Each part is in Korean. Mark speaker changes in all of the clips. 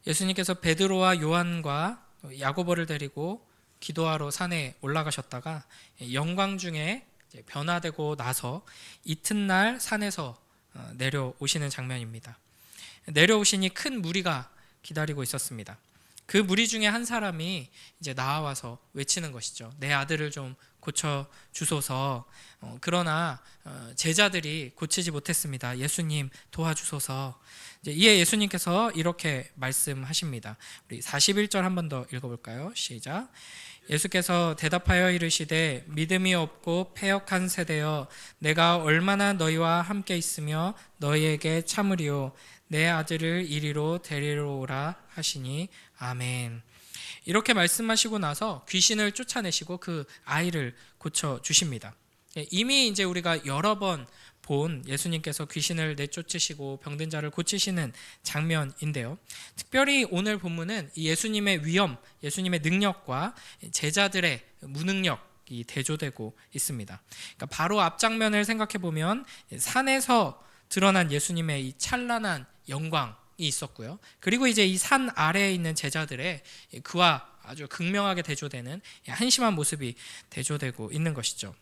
Speaker 1: 예수님께서 베드로와 요한과 야고보를 데리고 기도하러 산에 올라가셨다가 영광 중에 변화되고 나서 이튿날 산에서 내려오시는 장면입니다. 내려오시니 큰 무리가 기다리고 있었습니다. 그 무리 중에 한 사람이 이제 나와서 외치는 것이죠. 내 아들을 좀 고쳐 주소서. 그러나 제자들이 고치지 못했습니다. 예수님 도와주소서. 이에 예수님께서 이렇게 말씀하십니다. 우리 41절 한 번 더 읽어볼까요? 시작. 예수께서 대답하여 이르시되 믿음이 없고 패역한 세대여, 내가 얼마나 너희와 함께 있으며 너희에게 참으리요. 내 아들을 이리로 데리러 오라 하시니 아멘. 이렇게 말씀하시고 나서 귀신을 쫓아내시고 그 아이를 고쳐 주십니다. 이미 이제 우리가 여러 번 본 예수님께서 귀신을 내쫓으시고 병든 자를 고치시는 장면인데요. 특별히 오늘 본문은 이 예수님의 위엄, 예수님의 능력과 제자들의 무능력이 대조되고 있습니다. 그러니까 바로 앞 장면을 생각해 보면 산에서 드러난 예수님의 이 찬란한 영광이 있었고요. 그리고 이제 이 산 아래에 있는 제자들의 그와 아주 극명하게 대조되는 한심한 모습이 대조되고 있는 것이죠.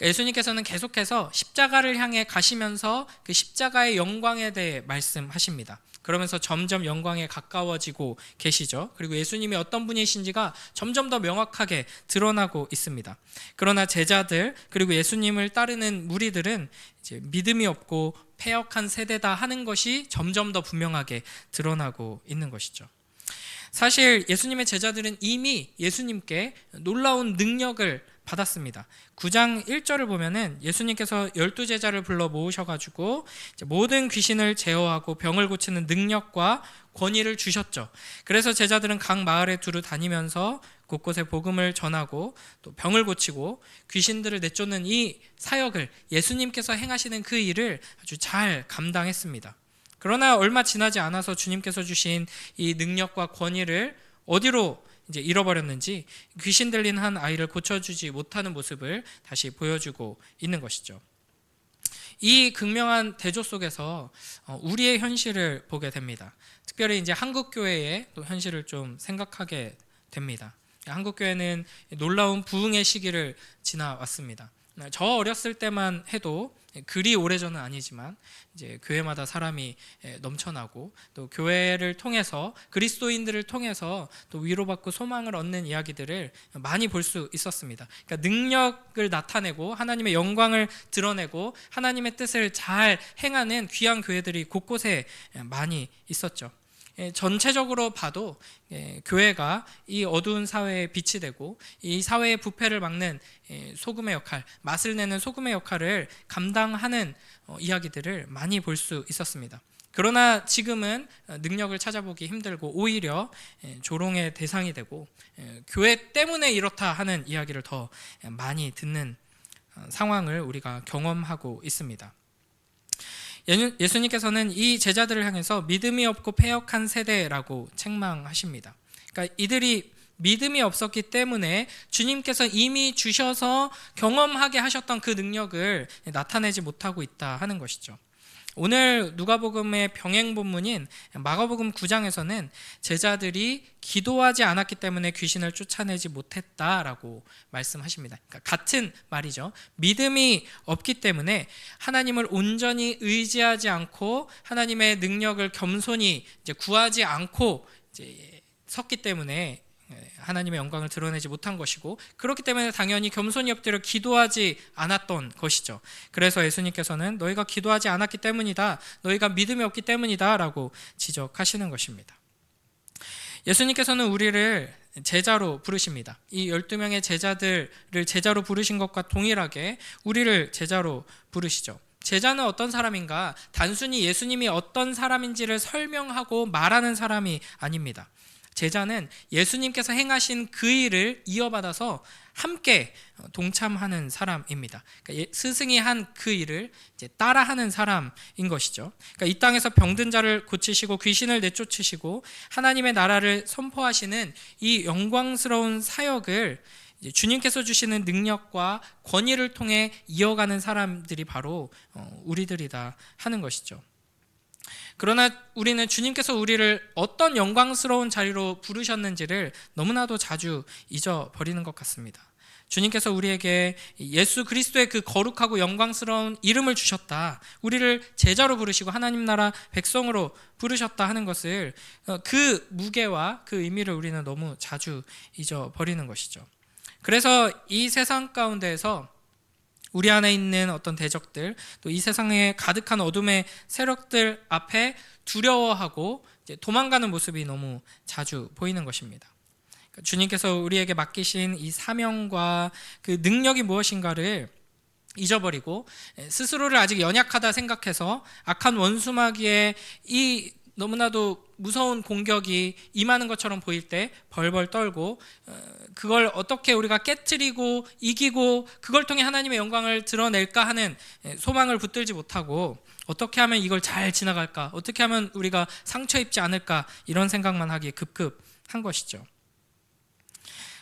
Speaker 1: 예수님께서는 계속해서 십자가를 향해 가시면서 그 십자가의 영광에 대해 말씀하십니다. 그러면서 점점 영광에 가까워지고 계시죠. 그리고 예수님이 어떤 분이신지가 점점 더 명확하게 드러나고 있습니다. 그러나 제자들 그리고 예수님을 따르는 무리들은 이제 믿음이 없고 패역한 세대다 하는 것이 점점 더 분명하게 드러나고 있는 것이죠. 사실 예수님의 제자들은 이미 예수님께 놀라운 능력을 받았습니다. 9장 1절을 보면은 예수님께서 12제자를 불러 모으셔가지고 모든 귀신을 제어하고 병을 고치는 능력과 권위를 주셨죠. 그래서 제자들은 각 마을에 두루 다니면서 곳곳에 복음을 전하고 또 병을 고치고 귀신들을 내쫓는 이 사역을 예수님께서 행하시는 그 일을 아주 잘 감당했습니다. 그러나 얼마 지나지 않아서 주님께서 주신 이 능력과 권위를 어디로 이제 잃어버렸는지 귀신 들린 한 아이를 고쳐주지 못하는 모습을 다시 보여주고 있는 것이죠. 이 극명한 대조 속에서 우리의 현실을 보게 됩니다. 특별히 이제 한국 교회의 또 현실을 좀 생각하게 됩니다. 한국 교회는 놀라운 부흥의 시기를 지나왔습니다. 저 어렸을 때만 해도 그리 오래전은 아니지만 이제 교회마다 사람이 넘쳐나고 또 교회를 통해서 그리스도인들을 통해서 또 위로받고 소망을 얻는 이야기들을 많이 볼 수 있었습니다. 그러니까 능력을 나타내고 하나님의 영광을 드러내고 하나님의 뜻을 잘 행하는 귀한 교회들이 곳곳에 많이 있었죠. 전체적으로 봐도 교회가 이 어두운 사회에 빛이 되고 이 사회의 부패를 막는 소금의 역할, 맛을 내는 소금의 역할을 감당하는 이야기들을 많이 볼 수 있었습니다. 그러나 지금은 능력을 찾아보기 힘들고 오히려 조롱의 대상이 되고 교회 때문에 이렇다 하는 이야기를 더 많이 듣는 상황을 우리가 경험하고 있습니다. 예수님께서는 이 제자들을 향해서 믿음이 없고 패역한 세대라고 책망하십니다. 그러니까 이들이 믿음이 없었기 때문에 주님께서 이미 주셔서 경험하게 하셨던 그 능력을 나타내지 못하고 있다 하는 것이죠. 오늘 누가복음의 병행 본문인 마가복음 9장에서는 제자들이 기도하지 않았기 때문에 귀신을 쫓아내지 못했다라고 말씀하십니다. 그러니까 같은 말이죠. 믿음이 없기 때문에 하나님을 온전히 의지하지 않고 하나님의 능력을 겸손히 이제 구하지 않고 이제 섰기 때문에 하나님의 영광을 드러내지 못한 것이고, 그렇기 때문에 당연히 겸손히 엎드려 기도하지 않았던 것이죠. 그래서 예수님께서는 너희가 기도하지 않았기 때문이다, 너희가 믿음이 없기 때문이다 라고 지적하시는 것입니다. 예수님께서는 우리를 제자로 부르십니다. 이 12명의 제자들을 제자로 부르신 것과 동일하게 우리를 제자로 부르시죠. 제자는 어떤 사람인가? 단순히 예수님이 어떤 사람인지를 설명하고 말하는 사람이 아닙니다. 제자는 예수님께서 행하신 그 일을 이어받아서 함께 동참하는 사람입니다. 그러니까 스승이 한 그 일을 이제 따라하는 사람인 것이죠. 그러니까 이 땅에서 병든 자를 고치시고 귀신을 내쫓으시고 하나님의 나라를 선포하시는 이 영광스러운 사역을 주님께서 주시는 능력과 권위를 통해 이어가는 사람들이 바로 우리들이다 하는 것이죠. 그러나 우리는 주님께서 우리를 어떤 영광스러운 자리로 부르셨는지를 너무나도 자주 잊어버리는 것 같습니다. 주님께서 우리에게 예수 그리스도의 그 거룩하고 영광스러운 이름을 주셨다, 우리를 제자로 부르시고 하나님 나라 백성으로 부르셨다 하는 것을, 그 무게와 그 의미를 우리는 너무 자주 잊어버리는 것이죠. 그래서 이 세상 가운데에서 우리 안에 있는 어떤 대적들, 또 이 세상에 가득한 어둠의 세력들 앞에 두려워하고 이제 도망가는 모습이 너무 자주 보이는 것입니다. 주님께서 우리에게 맡기신 이 사명과 그 능력이 무엇인가를 잊어버리고 스스로를 아직 연약하다 생각해서 악한 원수마귀의 이 너무나도 무서운 공격이 임하는 것처럼 보일 때 벌벌 떨고, 그걸 어떻게 우리가 깨트리고 이기고 그걸 통해 하나님의 영광을 드러낼까 하는 소망을 붙들지 못하고, 어떻게 하면 이걸 잘 지나갈까, 어떻게 하면 우리가 상처 입지 않을까, 이런 생각만 하기에 급급한 것이죠.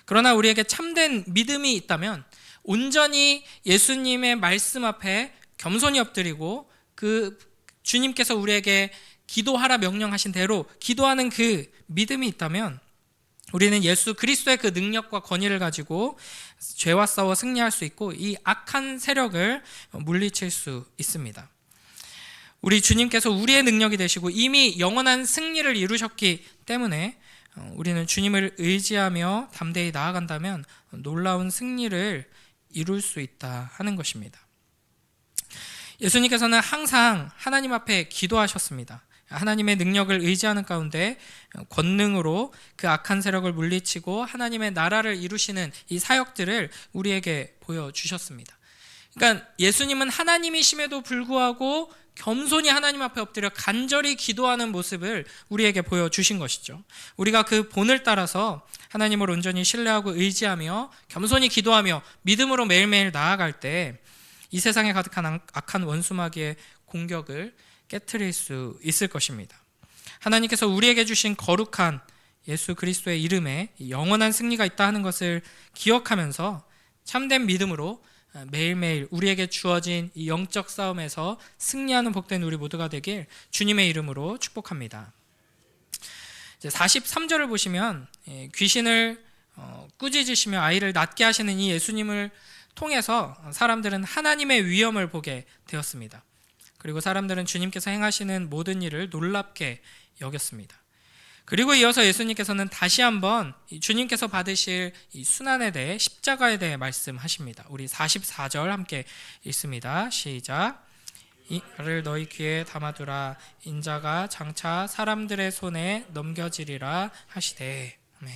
Speaker 1: 그러나 우리에게 참된 믿음이 있다면 온전히 예수님의 말씀 앞에 겸손히 엎드리고, 그 주님께서 우리에게 기도하라 명령하신 대로 기도하는 그 믿음이 있다면 우리는 예수 그리스도의 그 능력과 권위를 가지고 죄와 싸워 승리할 수 있고, 이 악한 세력을 물리칠 수 있습니다. 우리 주님께서 우리의 능력이 되시고 이미 영원한 승리를 이루셨기 때문에 우리는 주님을 의지하며 담대히 나아간다면 놀라운 승리를 이룰 수 있다 하는 것입니다. 예수님께서는 항상 하나님 앞에 기도하셨습니다. 하나님의 능력을 의지하는 가운데 권능으로 그 악한 세력을 물리치고 하나님의 나라를 이루시는 이 사역들을 우리에게 보여주셨습니다. 그러니까 예수님은 하나님이심에도 불구하고 겸손히 하나님 앞에 엎드려 간절히 기도하는 모습을 우리에게 보여주신 것이죠. 우리가 그 본을 따라서 하나님을 온전히 신뢰하고 의지하며 겸손히 기도하며 믿음으로 매일매일 나아갈 때 이 세상에 가득한 악한 원수마귀의 공격을 깨트릴 수 있을 것입니다. 하나님께서 우리에게 주신 거룩한 예수 그리스도의 이름에 영원한 승리가 있다 하는 것을 기억하면서 참된 믿음으로 매일매일 우리에게 주어진 이 영적 싸움에서 승리하는 복된 우리 모두가 되길 주님의 이름으로 축복합니다. 43절을 보시면 귀신을 꾸짖으시며 아이를 낫게 하시는 이 예수님을 통해서 사람들은 하나님의 위엄을 보게 되었습니다. 그리고 사람들은 주님께서 행하시는 모든 일을 놀랍게 여겼습니다. 그리고 이어서 예수님께서는 다시 한번 주님께서 받으실 이 순환에 대해, 십자가에 대해 말씀하십니다. 우리 44절 함께 읽습니다. 시작. 이를 너희 귀에 담아두라. 인자가 장차 사람들의 손에 넘겨지리라 하시되. 아멘.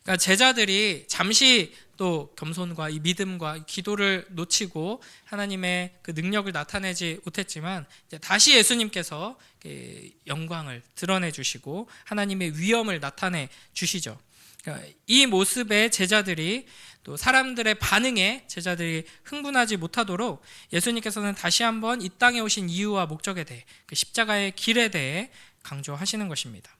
Speaker 1: 그러니까 제자들이 잠시 또 겸손과 이 믿음과 기도를 놓치고 하나님의 그 능력을 나타내지 못했지만, 이제 다시 예수님께서 영광을 드러내 주시고 하나님의 위엄을 나타내 주시죠. 그러니까 이 모습에 제자들이, 또 사람들의 반응에 제자들이 흥분하지 못하도록 예수님께서는 다시 한번 이 땅에 오신 이유와 목적에 대해, 그 십자가의 길에 대해 강조하시는 것입니다.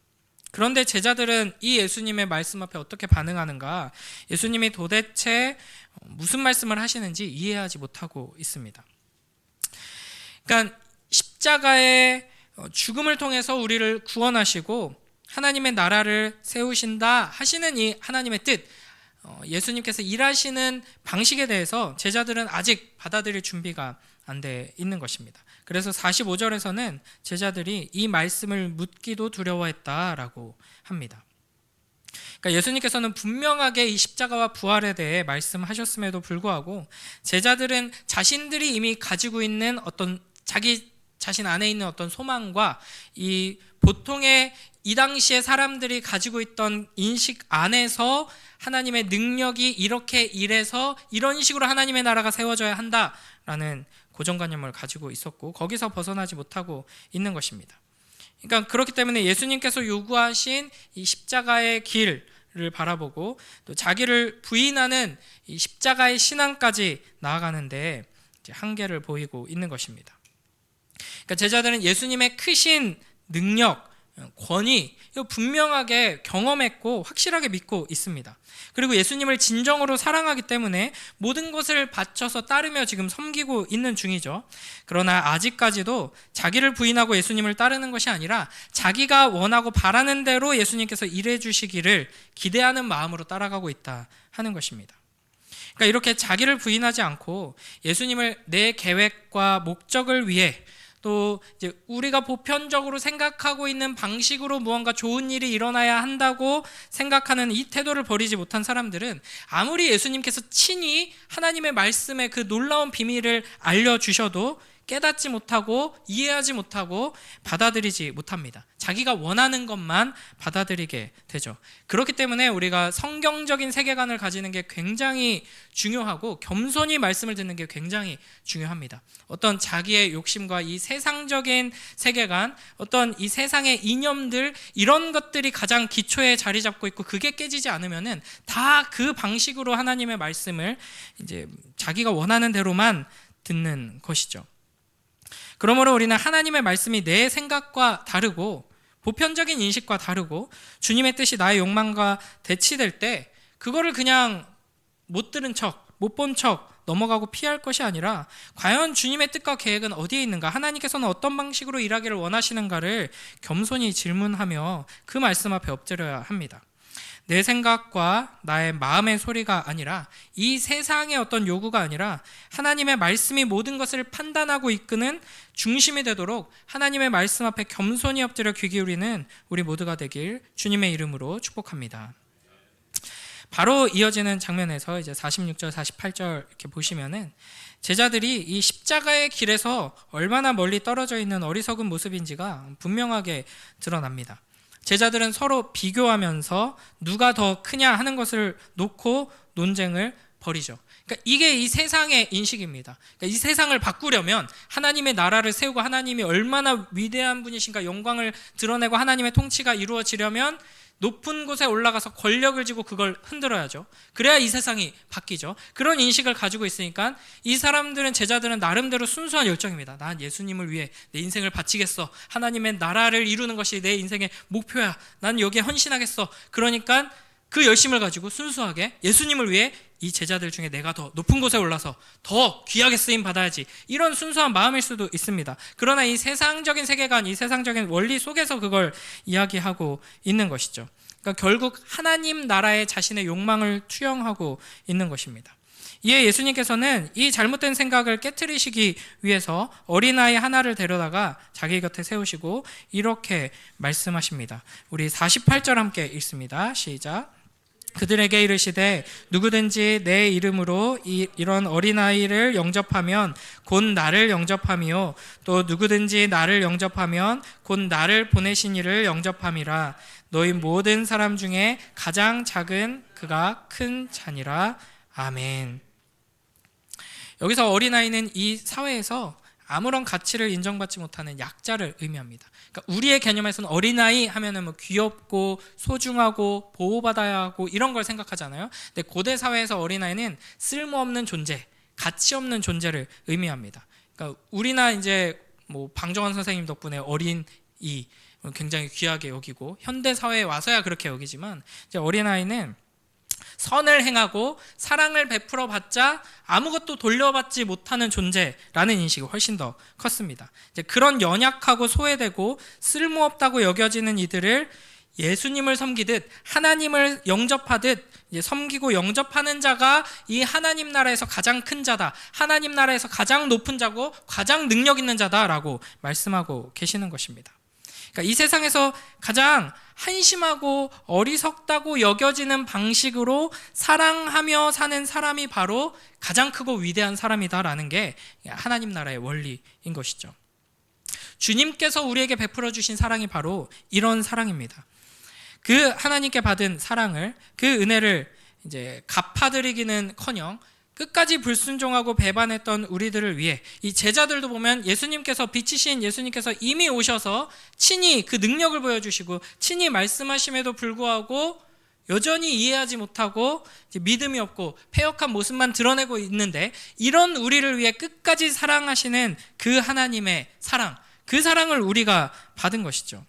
Speaker 1: 그런데 제자들은 이 예수님의 말씀 앞에 어떻게 반응하는가, 예수님이 도대체 무슨 말씀을 하시는지 이해하지 못하고 있습니다. 그러니까 십자가의 죽음을 통해서 우리를 구원하시고 하나님의 나라를 세우신다 하시는 이 하나님의 뜻, 예수님께서 일하시는 방식에 대해서 제자들은 아직 받아들일 준비가 안 돼 있는 것입니다. 그래서 45절에서는 제자들이 이 말씀을 묻기도 두려워했다라고 합니다. 그러니까 예수님께서는 분명하게 이 십자가와 부활에 대해 말씀하셨음에도 불구하고 제자들은 자신들이 이미 가지고 있는 어떤 자기 자신 안에 있는 어떤 소망과 이 보통의 이 당시에 사람들이 가지고 있던 인식 안에서 하나님의 능력이 이렇게 일해서 이런 식으로 하나님의 나라가 세워져야 한다라는 고정관념을 가지고 있었고, 거기서 벗어나지 못하고 있는 것입니다. 그러니까 그렇기 때문에 예수님께서 요구하신 이 십자가의 길을 바라보고 또 자기를 부인하는 이 십자가의 신앙까지 나아가는데 이제 한계를 보이고 있는 것입니다. 그러니까 제자들은 예수님의 크신 능력, 권위, 이거 분명하게 경험했고 확실하게 믿고 있습니다. 그리고 예수님을 진정으로 사랑하기 때문에 모든 것을 바쳐서 따르며 지금 섬기고 있는 중이죠. 그러나 아직까지도 자기를 부인하고 예수님을 따르는 것이 아니라 자기가 원하고 바라는 대로 예수님께서 일해 주시기를 기대하는 마음으로 따라가고 있다 하는 것입니다. 그러니까 이렇게 자기를 부인하지 않고 예수님을 내 계획과 목적을 위해 또 이제 우리가 보편적으로 생각하고 있는 방식으로 무언가 좋은 일이 일어나야 한다고 생각하는 이 태도를 버리지 못한 사람들은 아무리 예수님께서 친히 하나님의 말씀의 그 놀라운 비밀을 알려주셔도 깨닫지 못하고 이해하지 못하고 받아들이지 못합니다. 자기가 원하는 것만 받아들이게 되죠. 그렇기 때문에 우리가 성경적인 세계관을 가지는 게 굉장히 중요하고 겸손히 말씀을 듣는 게 굉장히 중요합니다. 어떤 자기의 욕심과 이 세상적인 세계관, 어떤 이 세상의 이념들, 이런 것들이 가장 기초에 자리 잡고 있고 그게 깨지지 않으면은 다 그 방식으로 하나님의 말씀을 이제 자기가 원하는 대로만 듣는 것이죠. 그러므로 우리는 하나님의 말씀이 내 생각과 다르고 보편적인 인식과 다르고 주님의 뜻이 나의 욕망과 대치될 때 그거를 그냥 못 들은 척, 못 본 척 넘어가고 피할 것이 아니라 과연 주님의 뜻과 계획은 어디에 있는가, 하나님께서는 어떤 방식으로 일하기를 원하시는가를 겸손히 질문하며 그 말씀 앞에 엎드려야 합니다. 내 생각과 나의 마음의 소리가 아니라 이 세상의 어떤 요구가 아니라 하나님의 말씀이 모든 것을 판단하고 이끄는 중심이 되도록 하나님의 말씀 앞에 겸손히 엎드려 귀 기울이는 우리 모두가 되길 주님의 이름으로 축복합니다. 바로 이어지는 장면에서 이제 46절, 48절 이렇게 보시면은 제자들이 이 십자가의 길에서 얼마나 멀리 떨어져 있는 어리석은 모습인지가 분명하게 드러납니다. 제자들은 서로 비교하면서 누가 더 크냐 하는 것을 놓고 논쟁을 벌이죠. 그러니까 이게 이 세상의 인식입니다. 그러니까 이 세상을 바꾸려면 하나님의 나라를 세우고 하나님이 얼마나 위대한 분이신가 영광을 드러내고 하나님의 통치가 이루어지려면 높은 곳에 올라가서 권력을 쥐고 그걸 흔들어야죠. 그래야 이 세상이 바뀌죠. 그런 인식을 가지고 있으니까 이 사람들은, 제자들은 나름대로 순수한 열정입니다. 난 예수님을 위해 내 인생을 바치겠어. 하나님의 나라를 이루는 것이 내 인생의 목표야. 난 여기에 헌신하겠어. 그러니까 그 열심을 가지고 순수하게 예수님을 위해 이 제자들 중에 내가 더 높은 곳에 올라서 더 귀하게 쓰임 받아야지, 이런 순수한 마음일 수도 있습니다. 그러나 이 세상적인 세계관, 이 세상적인 원리 속에서 그걸 이야기하고 있는 것이죠. 그러니까 결국 하나님 나라에 자신의 욕망을 투영하고 있는 것입니다. 이에 예수님께서는 이 잘못된 생각을 깨트리시기 위해서 어린아이 하나를 데려다가 자기 곁에 세우시고 이렇게 말씀하십니다. 우리 48절 함께 읽습니다. 시작. 그들에게 이르시되 누구든지 내 이름으로 이런 어린아이를 영접하면 곧 나를 영접함이요 또 누구든지 나를 영접하면 곧 나를 보내신 이를 영접함이라. 너희 모든 사람 중에 가장 작은 그가 큰 자니라. 아멘. 여기서 어린아이는 이 사회에서 아무런 가치를 인정받지 못하는 약자를 의미합니다. 그러니까 우리의 개념에서는 어린아이 하면은 뭐 귀엽고 소중하고 보호받아야 하고 이런 걸 생각하잖아요. 근데 고대 사회에서 어린아이는 쓸모없는 존재, 가치 없는 존재를 의미합니다. 그러니까 우리나 이제 뭐 방정환 선생님 덕분에 어린이 굉장히 귀하게 여기고 현대 사회에 와서야 그렇게 여기지만 이제 어린아이는 선을 행하고 사랑을 베풀어 봤자 아무것도 돌려받지 못하는 존재라는 인식이 훨씬 더 컸습니다. 이제 그런 연약하고 소외되고 쓸모없다고 여겨지는 이들을 예수님을 섬기듯 하나님을 영접하듯 이제 섬기고 영접하는 자가 이 하나님 나라에서 가장 큰 자다, 하나님 나라에서 가장 높은 자고 가장 능력 있는 자다라고 말씀하고 계시는 것입니다. 그러니까 이 세상에서 가장 한심하고 어리석다고 여겨지는 방식으로 사랑하며 사는 사람이 바로 가장 크고 위대한 사람이다라는 게 하나님 나라의 원리인 것이죠. 주님께서 우리에게 베풀어 주신 사랑이 바로 이런 사랑입니다. 그 하나님께 받은 사랑을, 그 은혜를 이제 갚아드리기는커녕 끝까지 불순종하고 배반했던 우리들을 위해 이 제자들도 보면 예수님께서, 빛이신 예수님께서 이미 오셔서 친히 그 능력을 보여주시고 친히 말씀하심에도 불구하고 여전히 이해하지 못하고 믿음이 없고 패역한 모습만 드러내고 있는데, 이런 우리를 위해 끝까지 사랑하시는 그 하나님의 사랑, 그 사랑을 우리가 받은 것이죠.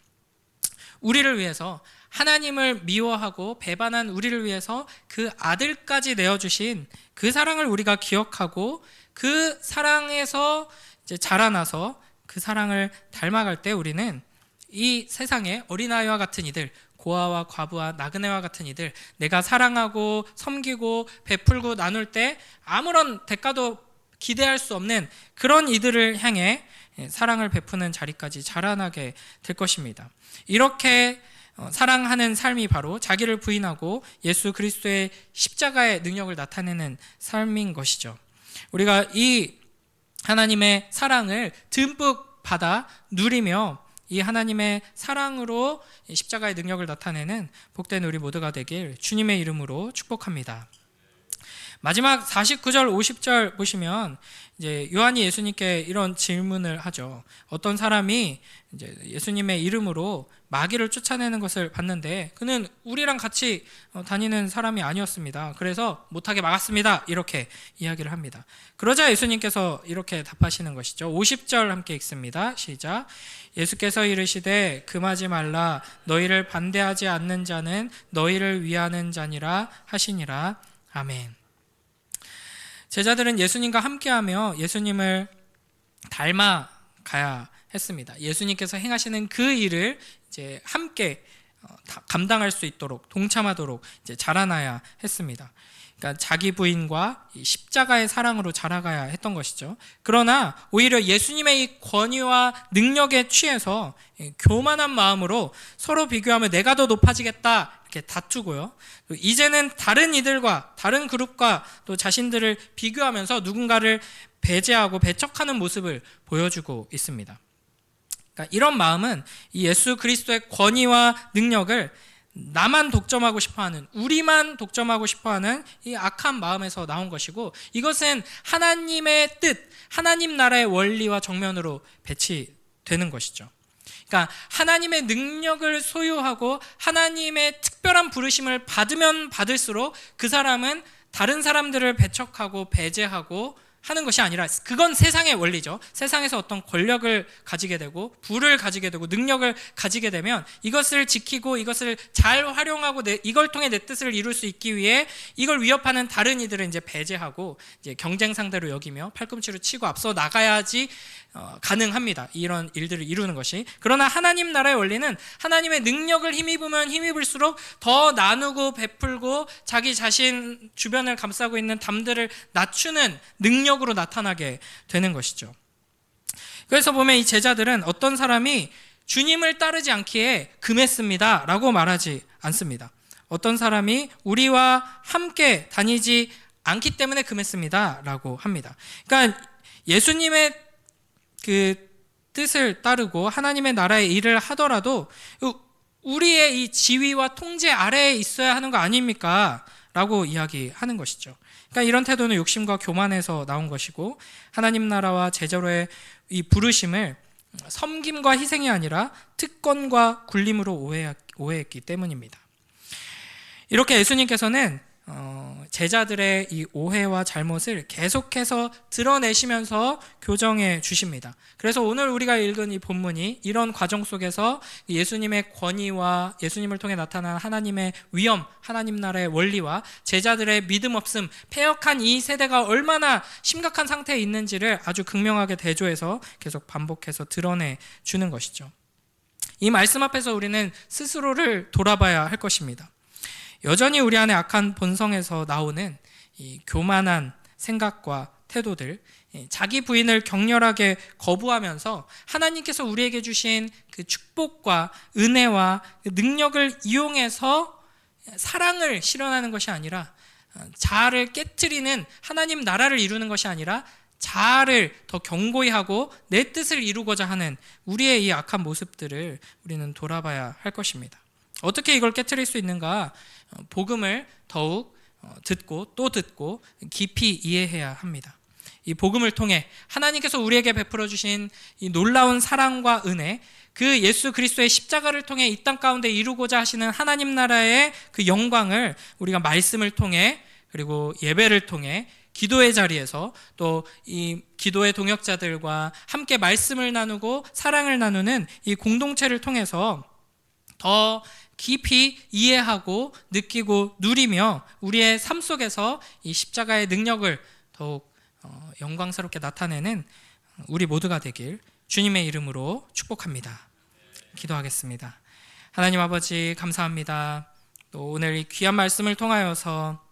Speaker 1: 우리를 위해서, 하나님을 미워하고 배반한 우리를 위해서 그 아들까지 내어주신 그 사랑을 우리가 기억하고 그 사랑에서 이제 자라나서 그 사랑을 닮아갈 때 우리는 이 세상의 어린아이와 같은 이들, 고아와 과부와 나그네와 같은 이들, 내가 사랑하고 섬기고 베풀고 나눌 때 아무런 대가도 기대할 수 없는 그런 이들을 향해 사랑을 베푸는 자리까지 자라나게 될 것입니다. 이렇게 사랑하는 삶이 바로 자기를 부인하고 예수 그리스도의 십자가의 능력을 나타내는 삶인 것이죠. 우리가 이 하나님의 사랑을 듬뿍 받아 누리며 이 하나님의 사랑으로 십자가의 능력을 나타내는 복된 우리 모두가 되길 주님의 이름으로 축복합니다. 마지막 49절 50절 보시면 이제 요한이 예수님께 이런 질문을 하죠. 어떤 사람이 이제 예수님의 이름으로 마귀를 쫓아내는 것을 봤는데 그는 우리랑 같이 다니는 사람이 아니었습니다. 그래서 못하게 막았습니다. 이렇게 이야기를 합니다. 그러자 예수님께서 이렇게 답하시는 것이죠. 50절 함께 읽습니다. 시작. 예수께서 이르시되 금하지 말라. 너희를 반대하지 않는 자는 너희를 위하는 자니라 하시니라. 아멘. 제자들은 예수님과 함께하며 예수님을 닮아가야 했습니다. 예수님께서 행하시는 그 일을 이제 함께 감당할 수 있도록 동참하도록 이제 자라나야 했습니다. 그러니까 자기 부인과 십자가의 사랑으로 자라가야 했던 것이죠. 그러나 오히려 예수님의 이 권위와 능력에 취해서 교만한 마음으로 서로 비교하며 내가 더 높아지겠다 이렇게 다투고요. 이제는 다른 이들과 다른 그룹과 또 자신들을 비교하면서 누군가를 배제하고 배척하는 모습을 보여주고 있습니다. 그러니까 이런 마음은 이 예수 그리스도의 권위와 능력을 나만 독점하고 싶어하는, 우리만 독점하고 싶어하는 이 악한 마음에서 나온 것이고, 이것은 하나님의 뜻, 하나님 나라의 원리와 정면으로 배치되는 것이죠. 그러니까 하나님의 능력을 소유하고 하나님의 특별한 부르심을 받으면 받을수록 그 사람은 다른 사람들을 배척하고 배제하고 하는 것이 아니라, 그건 세상의 원리죠. 세상에서 어떤 권력을 가지게 되고 부를 가지게 되고 능력을 가지게 되면 이것을 지키고 이것을 잘 활용하고 이걸 통해 내 뜻을 이룰 수 있기 위해 이걸 위협하는 다른 이들을 이제 배제하고 이제 경쟁 상대로 여기며 팔꿈치로 치고 앞서 나가야지 가능합니다. 이런 일들을 이루는 것이. 그러나 하나님 나라의 원리는 하나님의 능력을 힘입으면 힘입을수록 더 나누고 베풀고 자기 자신 주변을 감싸고 있는 담들을 낮추는 능력으로 나타나게 되는 것이죠. 그래서 보면 이 제자들은 어떤 사람이 주님을 따르지 않기에 금했습니다 라고 말하지 않습니다. 어떤 사람이 우리와 함께 다니지 않기 때문에 금했습니다 라고 합니다. 그러니까 예수님의 그 뜻을 따르고 하나님의 나라의 일을 하더라도 우리의 이 지위와 통제 아래에 있어야 하는 거 아닙니까? 라고 이야기하는 것이죠. 그러니까 이런 태도는 욕심과 교만에서 나온 것이고, 하나님 나라와 제자로의 이 부르심을 섬김과 희생이 아니라 특권과 굴림으로 오해했기 때문입니다. 이렇게 예수님께서는 제자들의 이 오해와 잘못을 계속해서 드러내시면서 교정해 주십니다. 그래서 오늘 우리가 읽은 이 본문이 이런 과정 속에서 예수님의 권위와 예수님을 통해 나타난 하나님의 위엄, 하나님 나라의 원리와 제자들의 믿음 없음, 패역한 이 세대가 얼마나 심각한 상태에 있는지를 아주 극명하게 대조해서 계속 반복해서 드러내 주는 것이죠. 이 말씀 앞에서 우리는 스스로를 돌아봐야 할 것입니다. 여전히 우리 안에 악한 본성에서 나오는 이 교만한 생각과 태도들, 자기 부인을 격렬하게 거부하면서 하나님께서 우리에게 주신 그 축복과 은혜와 그 능력을 이용해서 사랑을 실현하는 것이 아니라, 자아를 깨트리는 하나님 나라를 이루는 것이 아니라 자아를 더 견고히 하고 내 뜻을 이루고자 하는 우리의 이 악한 모습들을 우리는 돌아봐야 할 것입니다. 어떻게 이걸 깨트릴 수 있는가? 복음을 더욱 듣고 또 듣고 깊이 이해해야 합니다. 이 복음을 통해 하나님께서 우리에게 베풀어 주신 이 놀라운 사랑과 은혜, 그 예수 그리스도의 십자가를 통해 이 땅 가운데 이루고자 하시는 하나님 나라의 그 영광을 우리가 말씀을 통해, 그리고 예배를 통해, 기도의 자리에서, 또 이 기도의 동역자들과 함께 말씀을 나누고 사랑을 나누는 이 공동체를 통해서 더 깊이 이해하고 느끼고 누리며 우리의 삶 속에서 이 십자가의 능력을 더욱 영광스럽게 나타내는 우리 모두가 되길 주님의 이름으로 축복합니다. 기도하겠습니다. 하나님 아버지 감사합니다. 또 오늘 이 귀한 말씀을 통하여서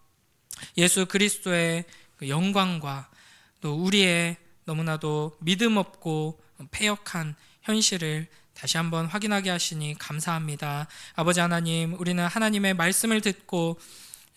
Speaker 1: 예수 그리스도의 그 영광과 또 우리의 너무나도 믿음 없고 패역한 현실을 다시 한번 확인하게 하시니 감사합니다. 아버지 하나님, 우리는 하나님의 말씀을 듣고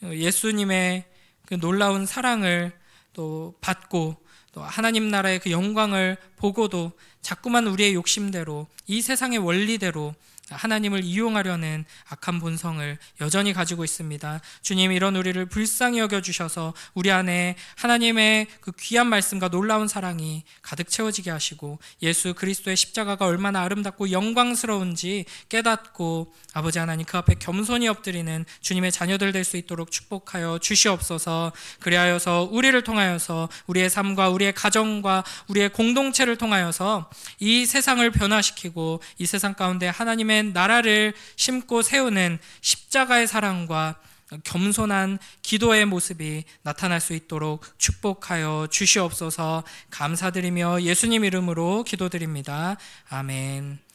Speaker 1: 예수님의 그 놀라운 사랑을 또 받고 또 하나님 나라의 그 영광을 보고도 자꾸만 우리의 욕심대로 이 세상의 원리대로 하나님을 이용하려는 악한 본성을 여전히 가지고 있습니다. 주님, 이런 우리를 불쌍히 여겨주셔서 우리 안에 하나님의 그 귀한 말씀과 놀라운 사랑이 가득 채워지게 하시고 예수 그리스도의 십자가가 얼마나 아름답고 영광스러운지 깨닫고 아버지 하나님 그 앞에 겸손히 엎드리는 주님의 자녀들 될 수 있도록 축복하여 주시옵소서. 그리하여서 우리를 통하여서 우리의 삶과 우리의 가정과 우리의 공동체를 통하여서 이 세상을 변화시키고 이 세상 가운데 하나님의 나라를 심고 세우는 십자가의 사랑과 겸손한 기도의 모습이 나타날 수 있도록 축복하여 주시옵소서. 감사드리며 예수님 이름으로 기도드립니다. 아멘.